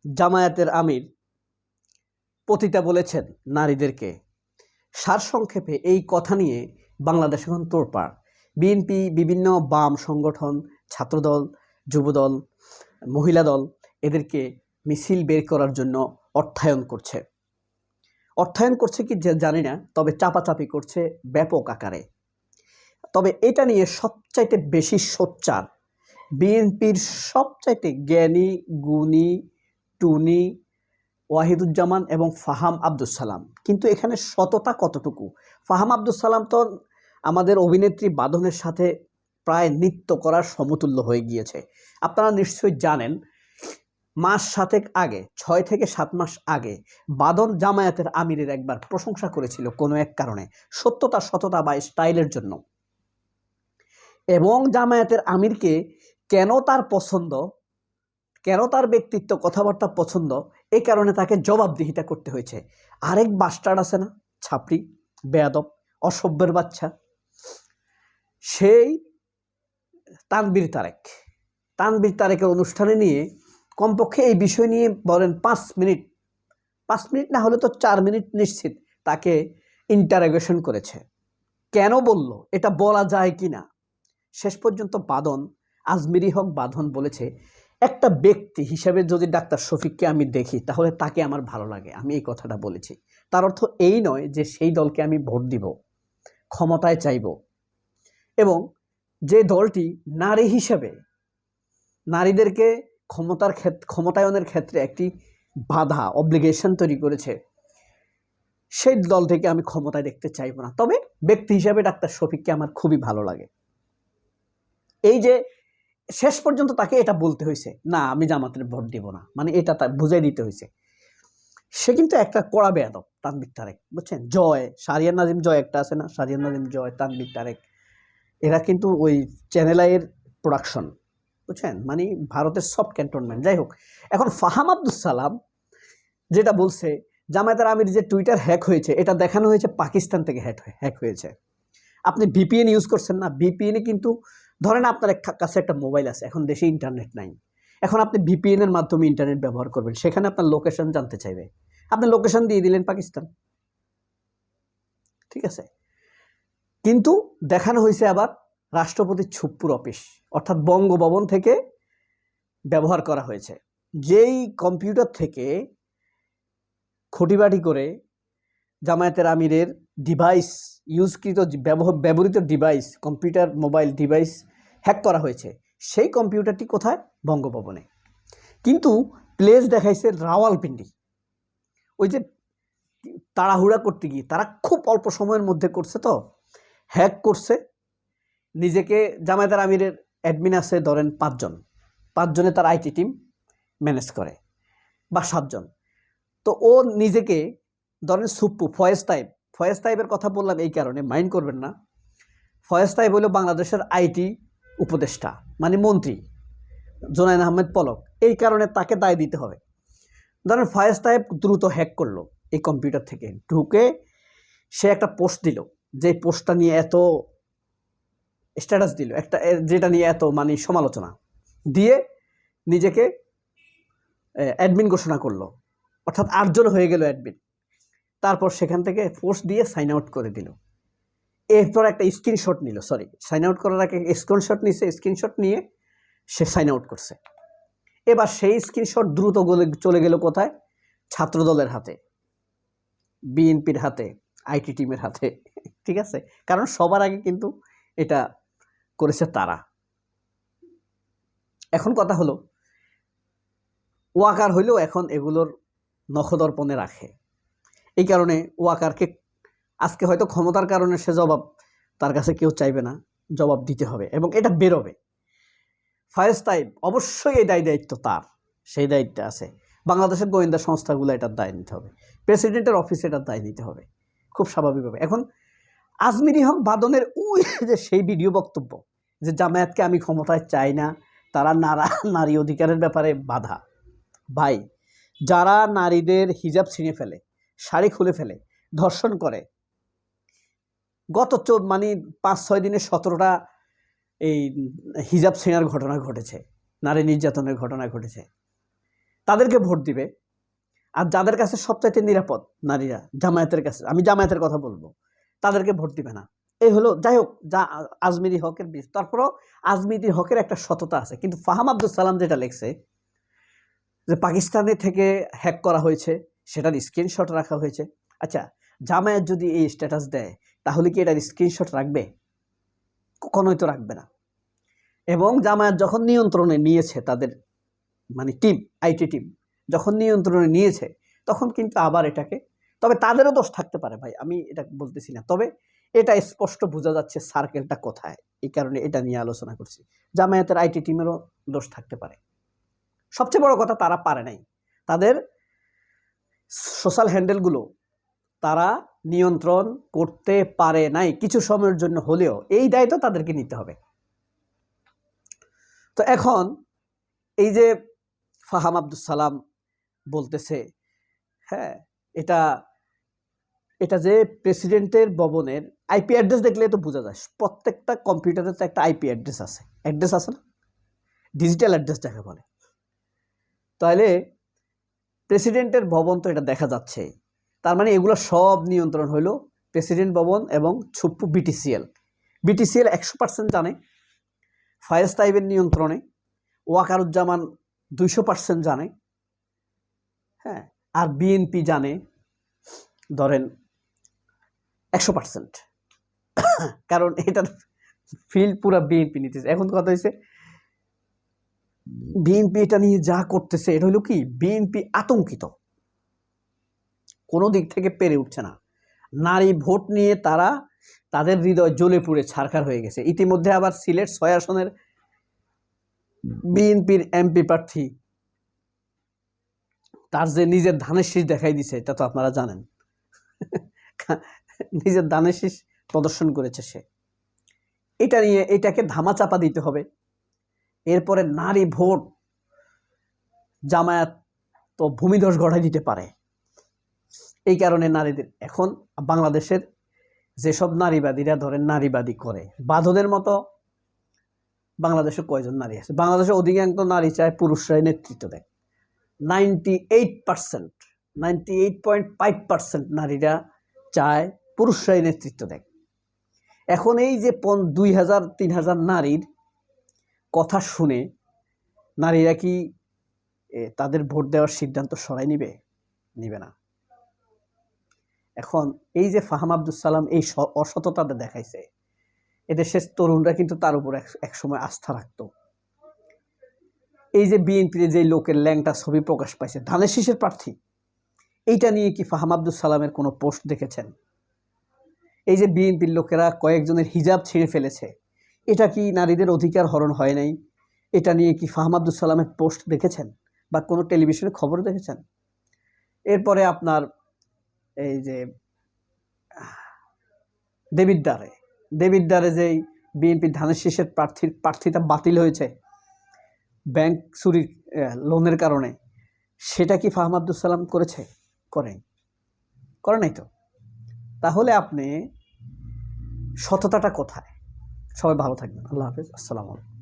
জামায়াতের আমির পতিতা বলেছেন নারীদেরকে। সারসংক্ষেপে এই কথা নিয়ে বাংলাদেশ এখন তোড়পাড়। বিএনপি, বিভিন্ন বাম সংগঠন, ছাত্রদল, যুবদল, মহিলা দল এদেরকে মিছিল বের করার জন্য অর্থায়ন করছে। কি জানি না, তবে চাপাচাপি করছে ব্যাপক আকারে। তবে এটা নিয়ে সবচাইতে বেশি সোচ্চার বিএনপির সবচাইতে জ্ঞানী, গুণী, টুনি ওয়াহিদুজ্জামান এবং ফাহাম আব্দুস সালাম। কিন্তু এখানে সততা কতটুকু? ফাহাম আব্দুস সালাম তো আমাদের অভিনেত্রী বাঁধনের সাথে প্রায় নৃত্য করার সমতুল্য হয়ে গিয়েছে। আপনারা নিশ্চয়ই জানেন, মাস 7 আগে, 6 থেকে 7 মাস আগে বাঁধন জামায়াতের আমিরের একবার প্রশংসা করেছিল কোনো এক কারণে, সততা বা স্টাইলের জন্য। এবং জামায়াতের আমিরকে কেন তার পছন্দ, কেন তার ব্যক্তিত্ব, কথাবার্তা পছন্দ, এই কারণে তাকে জবাবদিহিতা করতে হয়েছে। আরেক বাস্টার্ড আছে না, ছাপড়ি, বেয়াদব, অসভ্যের বাচ্চা, সেই তানবীর তারেকের অনুষ্ঠানে নিয়ে কমপক্ষে এই বিষয় নিয়ে বলেন 5 মিনিট না হলে তো 4 মিনিট নিশ্চিত তাকে ইন্টারোগেশন করেছে। কেন বলল, এটা বলা যায় কি না? শেষ পর্যন্ত আজমিরি হক বাঁধন বলেছে, একটা ব্যক্তি হিসেবে যদি ডাক্তার শফিককে আমি দেখি তাহলে তাকে আমার ভালো লাগে। আমি এই কথাটা বলেছি। তার অর্থ এই নয় যে সেই দলকে আমি ভোট দিব, ক্ষমতায় চাইব, এবং যে দলটি নারী হিসেবে নারীদেরকে ক্ষমতায়নের ক্ষেত্রে একটি বাধা, অব্লিগেশন তৈরি করেছে, সেই দল থেকে আমি ক্ষমতায় দেখতে চাইব না। তবে ব্যক্তি হিসেবে ডাক্তার শফিককে আমার খুবই ভালো লাগে। এই যে শেষ পর্যন্ত তাকে এটা বলতে হয়েছে, না আমি জামাতের ভোট দিব না, মানে এটা তার বুঝাই দিতে হয়েছে। সে কিন্তু একটা কড়া বেয়াদব, তানবীর তারেক, বুঝছেন? শাহরিয়ার নাজিম জয় একটা আছে না, শাহরিয়ার নাজিম জয়, তানবীর তারেক, এরা কিন্তু ওই চ্যানেল আইয়ের প্রোডাকশন, বুঝছেন? মানে ভারতের সফট ক্যান্টনমেন্ট। যাই হোক, এখন ফাহাম আব্দুস সালাম যেটা বলছে, জামায়াতের আমির যে টুইটার হ্যাক হয়েছে, এটা দেখানো হয়েছে পাকিস্তান থেকে হ্যাক হয়েছে। আপনি ভিপিএন ইউজ করছেন না, ভিপিএনে কিন্তু ধরেন আপনার কাছে একটা মোবাইল আছে, এখন দেশে ইন্টারনেট নাই, এখন আপনি ভিপিএনের মাধ্যমে ইন্টারনেট ব্যবহার করবেন, সেখানে আপনার লোকেশন জানতে চাইবে, আপনি লোকেশন দিয়ে দিলেন পাকিস্তান, ঠিক আছে? কিন্তু দেখানো হয়েছে আবার রাষ্ট্রপতির ছুপ্পুর অফিস, অর্থাৎ বঙ্গভবন থেকে ব্যবহার করা হয়েছে। যেই কম্পিউটার থেকে খুঁটিবাটি করে জামায়াতের আমিরের ডিভাইস, ইউজকৃত ব্যবহৃত device, computer, mobile device hack করা হয়েছে, সেই কম্পিউটারটি কোথায়? বঙ্গভবনে। কিন্তু প্লেস দেখাইছে রাওয়ালপিন্ডি। ওই যে তাড়াহুড়া করতে গিয়ে তারা খুব অল্প সময়ের মধ্যে করছে, তো হ্যাক করছে। নিজেকে জামায়াতের আমিরের অ্যাডমিন আছে ধরেন 5 জন, 5 জনে তার আইটি টিম ম্যানেজ করে, বা 7 জন। তো ও নিজেকে ধরেন সুপ্পু ফয়েজ তাইবের কথা বললাম এই কারণে, মাইন্ড করবেন না। ফয়েজ তাইব হলো বাংলাদেশের আইটি উপদেষ্টা, মানে মন্ত্রী জোনায়েদ আহমেদ পলক, এই কারণে তাকে দায় দিতে হবে। ধরেন ফয়েজ তাইব দ্রুত হ্যাক করলো, এই কম্পিউটার থেকে ঢুকে সে একটা পোস্ট দিল, যে পোস্টটা নিয়ে এত স্ট্যাটাস দিল, একটা যেটা নিয়ে এত মানে সমালোচনা দিয়ে নিজেকে অ্যাডমিন ঘোষণা করলো, অর্থাৎ 8 জন হয়ে গেল অ্যাডমিন। তারপর সেখান থেকে পোস্ট দিয়ে সাইন আউট করে দিল। এরপর একটা স্ক্রিনশট নিল, সাইন আউট করার আগে স্ক্রিনশট নিছে, স্ক্রিনশট নিয়ে সে সাইন আউট করছে। এবার সেই স্ক্রিনশট দ্রুত চলে গেল কোথায়? ছাত্রদলের হাতে, বিএনপির হাতে, আইটি টিমের হাতে, ঠিক আছে? কারণ সবার আগে কিন্তু এটা করেছে তারা। এখন কথা হলো, ওয়াকার হইলেও এখন এগুলোর নখদর্পণে রাখে। এই কারণে ওয়াকারকে আজকে হয়তো ক্ষমতার কারণে সে জবাব তার কাছে কেউ চাইবে না, জবাব দিতে হবে এবং এটা বেরোবে। ফয়েজ তাইব অবশ্যই এই দায়িত্ব তার, সেই দায়িত্বে আছে। বাংলাদেশের গোয়েন্দা সংস্থাগুলো এটার দায় নিতে হবে, প্রেসিডেন্টের অফিসে এটার দায় নিতে হবে, খুব স্বাভাবিকভাবে। এখন আজমিরি হক বাঁধনের যে সেই ভিডিও বক্তব্য, যে জামায়াতকে আমি ক্ষমতায় চাই না, তারা নারী অধিকারের ব্যাপারে বাধা। ভাই, যারা নারীদের হিজাব ছিঁড়ে ফেলে, শাড়ি খুলে ফেলে, ধর্ষণ করে, গত 5-6 দিনে 17টা এই হিজাব ছিঁড়ার ঘটনা ঘটেছে, নারী নির্যাতনের ঘটনা ঘটেছে। তাদেরকে ভোট দিবে। আর যাদের কাছে সবচাইতে নিরাপদ নারীরা, জামায়াতের কাছে, আমি জামায়াতের কথা বলবো, তাদেরকে ভোট দিবে না। এই হলো, যাই হোক, যা আজমিরি হকের বিষয়। তারপরও আজমিরি হকের একটা সততা আছে। কিন্তু ফাহাম আব্দুল সালাম যেটা লিখছে যে পাকিস্তানে থেকে হ্যাক করা হয়েছে, সেটার স্ক্রিনশট রাখা হয়েছে। আচ্ছা, জামায়াত যদি এই স্ট্যাটাস দেয় তাহলে কি এটার স্ক্রিনশট রাখবে? কখনোই তো রাখবে না। এবং জামায়াত যখন নিয়ন্ত্রণে নিয়েছে, তাদের মানে টিম, আইটি টিম যখন নিয়ন্ত্রণে নিয়েছে, তখন কিন্তু আবার এটাকে, তবে তাদেরও দোষ থাকতে পারে ভাই, আমি এটা বলতেছি না, তবে এটা স্পষ্ট বোঝা যাচ্ছে সার্কেলটা কোথায়। এই কারণে এটা নিয়ে আলোচনা করছি। জামায়াতের আইটি টিমেরও দোষ থাকতে পারে। সবচেয়ে বড় কথা, তারা পারে নাই, তাদের সোশ্যাল হ্যান্ডেলগুলো তারা নিয়ন্ত্রণ করতে পারে নাই, কিছু সময়ের জন্য হলেও। এই দায়িত্ব তাদেরকে নিতে হবে। তো এখন এই যে ফাহাম আব্দুল সালাম বলতেছে, হ্যাঁ, এটা যে প্রেসিডেন্টের ভবনের আইপি অ্যাড্রেস দেখলে তো বোঝা যায়। প্রত্যেকটা কম্পিউটারে তো একটা আইপি অ্যাড্রেস আছে না, ডিজিটাল অ্যাড্রেস যাকে বলে। তাহলে প্রেসিডেন্টের ভবন তো এটা দেখা যাচ্ছে, তার মানে এগুলো সব নিয়ন্ত্রণ হলো প্রেসিডেন্ট ভবন এবং ছুপ্পু বিটিসিএল 100% জানে, ফায়েজ তাইবের নিয়ন্ত্রণে, ওয়াকারুজ্জামান 200% জানে, হ্যাঁ, আর বিএনপি জানে ধরেন 100%। কারণ এটার ফিল্ড পুরো বিএনপি নিতেছে। এখন কথা হয়েছে, বিএনপি এটা নিয়ে যা করতেছে, এটা হলো কি, বিএনপি আতঙ্কিত, কোনো দিক থেকে পেরে উঠছে না। নারী ভোট নিয়ে তারা, তাদের হৃদয় জ্বলে পুড়ে ছারখার হয়ে গেছে। ইতিমধ্যে আবার সিলেট 6 আসনের বিএনপির এমপি প্রার্থী, তার যে নিজের ধানের শীষ দেখাই দিছে, এটা তো আপনারা জানেন। নিজের ধানের শীষ প্রদর্শন করেছে সে। এটা নিয়ে এটাকে ধামাচাপা দিতে হবে। এরপরে নারী ভোট, জামায়াত তো ভূমিধস ঘটাই দিতে পারে। এই কারণে নারীদের এখন বাংলাদেশের যেসব নারীবাদীরা ধরেন নারীবাদী করে, বাঁধনের মতো বাংলাদেশে কয়জন নারী আছে? বাংলাদেশের অধিকাংশ নারী চায় পুরুষরাই নেতৃত্ব দেয়। 98% নারীরা চায় পুরুষরাই নেতৃত্ব দেয়। এখন এই যে 2000-3000 নারীর কথা শুনে নারীরা কি তাদের ভোট দেওয়ার সিদ্ধান্ত সরাই নিবে না। এখন এই যে ফাহাম আব্দুল সালাম এই অসততাটা দেখাইছে, এদেশের তরুণরা কিন্তু তার উপর একসময় আস্থা রাখত। এই যে বিএনপির যে লোকের ল্যাংটা ছবি প্রকাশ পাইছে, ধানের শীষের প্রার্থী, এইটা নিয়ে কি ফাহাম আব্দুল সালামের কোনো পোস্ট দেখেছেন? এই যে বিএনপির লোকেরা কয়েকজনের হিজাব ছিঁড়ে ফেলেছে, এটা কি নারীদের অধিকার হরণ হয় নাই? এটা নিয়ে কি ফাহাম আব্দুল সালামের পোস্ট দেখেছেন বা কোনো টেলিভিশনে খবর দেখেছেন? এরপরে আপনার এই যে দেবিদ্বারে যেই বিএনপি ধানের শীষের প্রার্থীতা বাতিল হয়েছে ব্যাংক চুরির লোনের কারণে, সেটা কি ফাহাম আব্দুল সালাম করে নাই তো? তাহলে আপনি সততাটা কোথায়? সবাই ভালো থাকবেন। আল্লাহ হাফেজ। আসসালামু আলাইকুম।